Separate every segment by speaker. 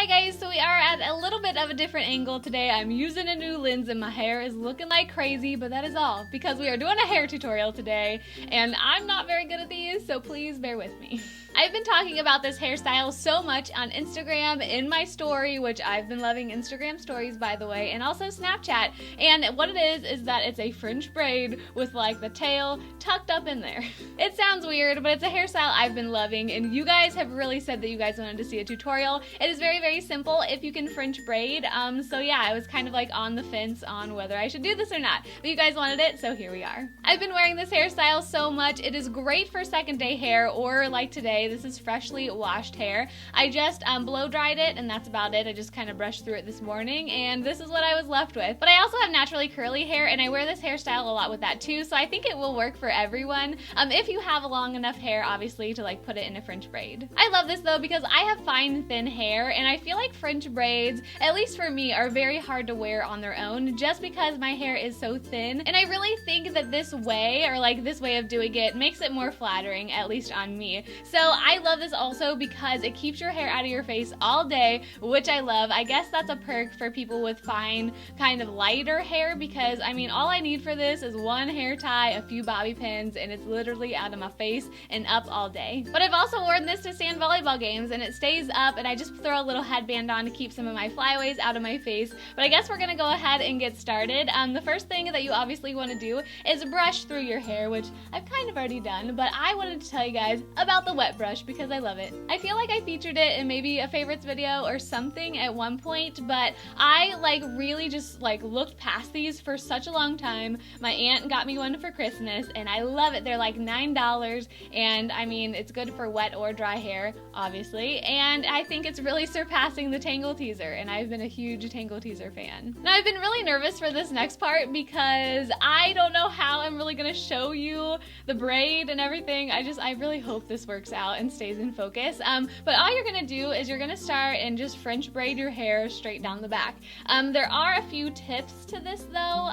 Speaker 1: Hi guys, so we are at a little bit of a different angle today. I'm using a new lens and my hair is looking like crazy, but that is all because we are doing a hair tutorial today and I'm not very good at these, so please bear with me. I've been talking about this hairstyle so much on Instagram, in my story, which I've been loving Instagram stories by the way, and also Snapchat. And what it is that it's a French braid with like the tail tucked up in there. It sounds weird, but it's a hairstyle I've been loving and you guys have really said that you guys wanted to see a tutorial. It is very, very simple if you can French braid. So yeah, I was kind of like on the fence on whether I should do this or not, but you guys wanted it, so here we are. I've been wearing this hairstyle so much. It is great for second day hair or like today. This is freshly washed hair. I just blow dried it and that's about it. I just kind of brushed through it this morning and this is what I was left with. But I also have naturally curly hair and I wear this hairstyle a lot with that too, so I think it will work for everyone. If you have long enough hair, obviously, to like put it in a French braid. I love this though because I have fine, thin hair and I feel like French braids, at least for me, are very hard to wear on their own just because my hair is so thin. And I really think that this way, or like this way of doing it, makes it more flattering, at least on me. So I love this also because it keeps your hair out of your face all day, which I love. I guess that's a perk for people with fine, kind of lighter hair because, I mean, all I need for this is one hair tie, a few bobby pins, and it's literally out of my face and up all day. But I've also worn this to sand volleyball games and it stays up and I just throw a little headband on to keep some of my flyaways out of my face. But I guess we're gonna go ahead and get started. The first thing that you obviously want to do is brush through your hair, which I've kind of already done, but I wanted to tell you guys about the wet brush because I love it. I feel like I featured it in maybe a favorites video or something at one point, but I like really just like looked past these for such a long time. My aunt got me one for Christmas and I love it. They're like $9 and I mean it's good for wet or dry hair obviously, and I think it's really surpassing the Tangle Teezer and I've been a huge Tangle Teezer fan. Now I've been really nervous for this next part because I don't know how I'm really gonna show you the braid and everything. I really hope this works out and stays in focus. But all you're gonna do is you're gonna start and just French braid your hair straight down the back. There are a few tips to this though,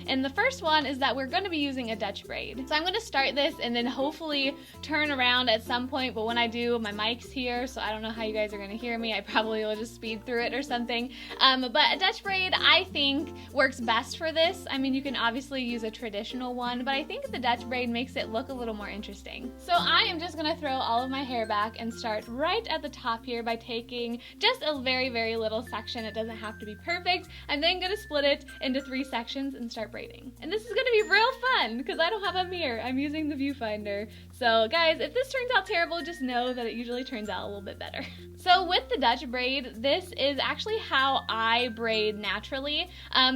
Speaker 1: and the first one is that we're gonna be using a Dutch braid. So I'm gonna start this and then hopefully turn around at some point, but when I do, my mic's here, so I don't know how you guys are gonna hear me. I probably will just speed through it or something. But a Dutch braid, I think, works best for this. I mean, you can obviously use a traditional one, but I think the Dutch braid makes it look a little more interesting. So I am just gonna throw all of my hair back and start right at the top here by taking just a very, very little section. It doesn't have to be perfect. I'm then gonna split it into 3 sections and start braiding. And this is gonna be real fun because I don't have a mirror. I'm using the viewfinder. So guys, if this turns out terrible, just know that it usually turns out a little bit better. So with the Dutch braid, this is actually how I braid naturally.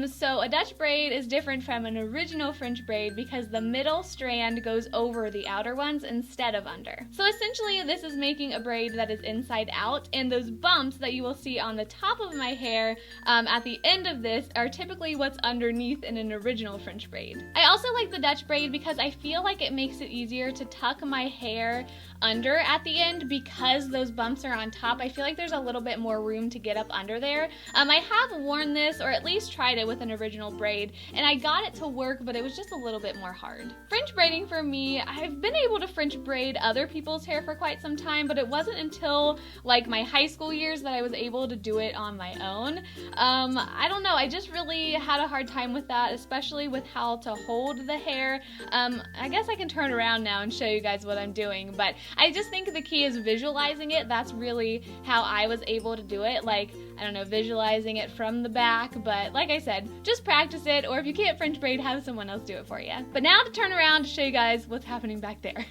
Speaker 1: So a Dutch braid is different from an original French braid because the middle strand goes over the outer ones instead of under. So essentially this is making a braid that is inside out, and those bumps that you will see on the top of my hair at the end of this are typically what's underneath in an original French braid. I also like the Dutch braid because I feel like it makes it easier to tuck my hair under at the end because those bumps are on top. I feel like there's a little bit more room to get up under there. I have worn this, or at least tried it with an original braid, and I got it to work, but it was just a little bit more hard. French braiding for me, I've been able to French braid other people's hair for quite some time, but it wasn't until like my high school years that I was able to do it on my own. I don't know, I just really had a hard time with that, especially with how to hold the hair. I guess I can turn around now and show you guys what I'm doing, but I just think the key is visualizing it. That's really how I was able to do it. Like, I don't know, visualizing it from the back, but like I said, just practice it, or if you can't French braid, have someone else do it for you. But now to turn around to show you guys what's happening back there.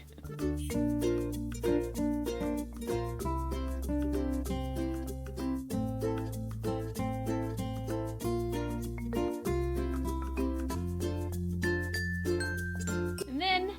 Speaker 1: And then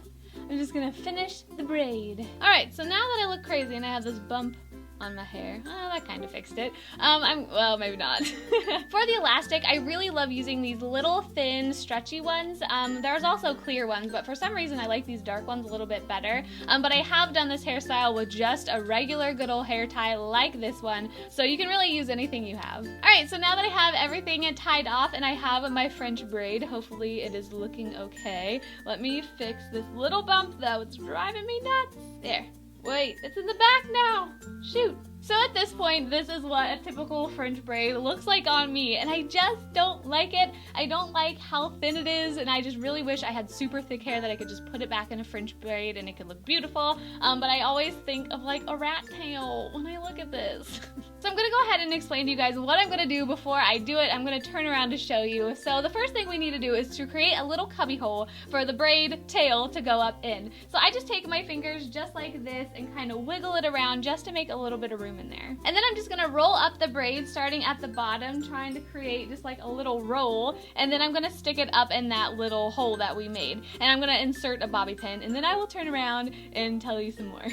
Speaker 1: I'm just gonna finish the braid. Alright, so now that I look crazy and I have this bump on my hair. Oh, that kind of fixed it. Well, maybe not. For the elastic, I really love using these little thin stretchy ones. There's also clear ones, but for some reason I like these dark ones a little bit better. But I have done this hairstyle with just a regular good old hair tie like this one, so you can really use anything you have. Alright, so now that I have everything tied off and I have my French braid, hopefully it is looking okay. Let me fix this little bump though, it's driving me nuts. There. Wait, it's in the back now. Shoot. So at this point, this is what a typical French braid looks like on me, and I just don't like it. I don't like how thin it is, and I just really wish I had super thick hair that I could just put it back in a French braid and it could look beautiful. But I always think of like a rat tail when I look at this. So I'm gonna go ahead and explain to you guys what I'm gonna do before I do it. I'm gonna turn around to show you. So the first thing we need to do is to create a little cubby hole for the braid tail to go up in. So I just take my fingers just like this and kind of wiggle it around just to make a little bit of room in there. And then I'm just gonna roll up the braid starting at the bottom, trying to create just like a little roll, and then I'm gonna stick it up in that little hole that we made. And I'm gonna insert a bobby pin, and then I will turn around and tell you some more.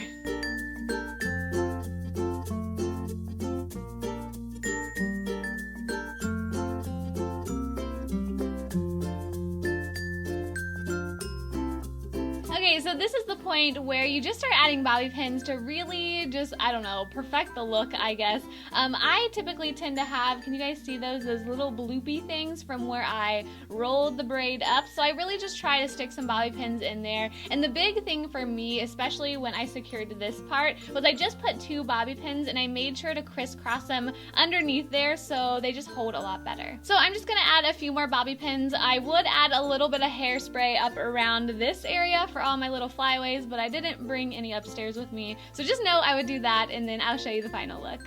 Speaker 1: Okay, so this is the point where you just start adding bobby pins to really just, I don't know, perfect the look, I guess. I typically tend to have, can you guys see those little bloopy things from where I rolled the braid up? So I really just try to stick some bobby pins in there. And the big thing for me, especially when I secured this part, was I just put 2 bobby pins and I made sure to crisscross them underneath there so they just hold a lot better. So I'm just gonna add a few more bobby pins. I would add a little bit of hairspray up around this area for all my little flyaways, but I didn't bring any upstairs with me. So just know I would do that, and then I'll show you the final look.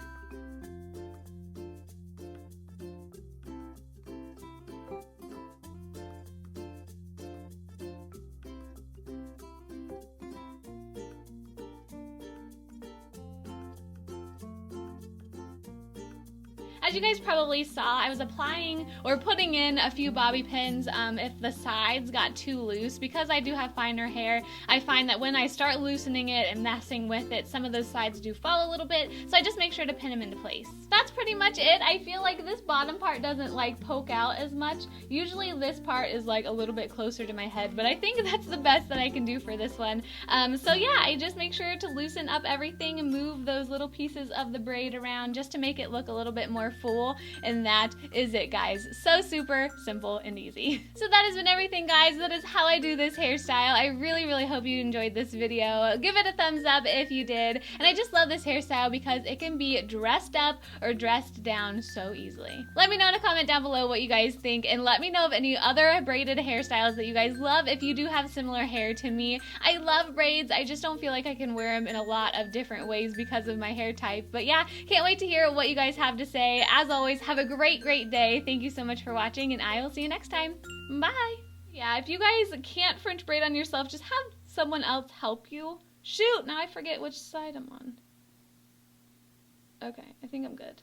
Speaker 1: As you guys probably saw, I was applying or putting in a few bobby pins if the sides got too loose. Because I do have finer hair, I find that when I start loosening it and messing with it, some of those sides do fall a little bit, so I just make sure to pin them into place. That's pretty much it. I feel like this bottom part doesn't like poke out as much. Usually this part is like a little bit closer to my head, but I think that's the best that I can do for this one. So yeah, I just make sure to loosen up everything and move those little pieces of the braid around just to make it look a little bit more full, and that is it, guys. So super simple and easy. So that has been everything, guys. That is how I do this hairstyle. I really hope you enjoyed this video. Give it a thumbs up if you did. And I just love this hairstyle because it can be dressed up or dressed down so easily. Let me know in a comment down below what you guys think, and let me know of any other braided hairstyles that you guys love if you do have similar hair to me. I love braids. I just don't feel like I can wear them in a lot of different ways because of my hair type. But yeah, can't wait to hear what you guys have to say. As always, have a great day. Thank you so much for watching, and I will see you next time. Bye! Yeah, if you guys can't French braid on yourself, just have someone else help you. Shoot, now I forget which side I'm on. Okay, I think I'm good.